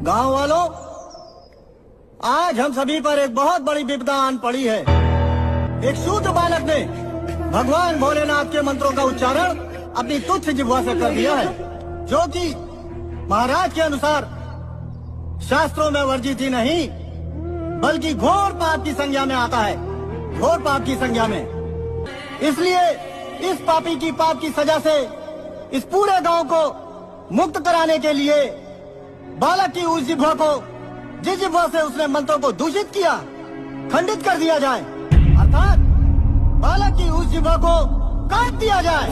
गांव वालों, आज हम सभी पर एक बहुत बड़ी विपदा आन पड़ी है। एक शूद्र बालक ने भगवान भोलेनाथ के मंत्रों का उच्चारण अपनी तुच्छ जिह्वा से कर दिया है, जो कि महाराज के अनुसार शास्त्रों में वर्जित ही नहीं बल्कि घोर पाप की संज्ञा में आता है, घोर पाप की संज्ञा में। इसलिए इस पापी की पाप की सजा से इस पूरे गांव को मुक्त कराने के लिए बालक की उस जिह्वा को, जिस जिह्वा से उसने मंत्रों को दूषित किया, खंडित कर दिया जाए, अर्थात बालक की उस जिह्वा को काट दिया जाए।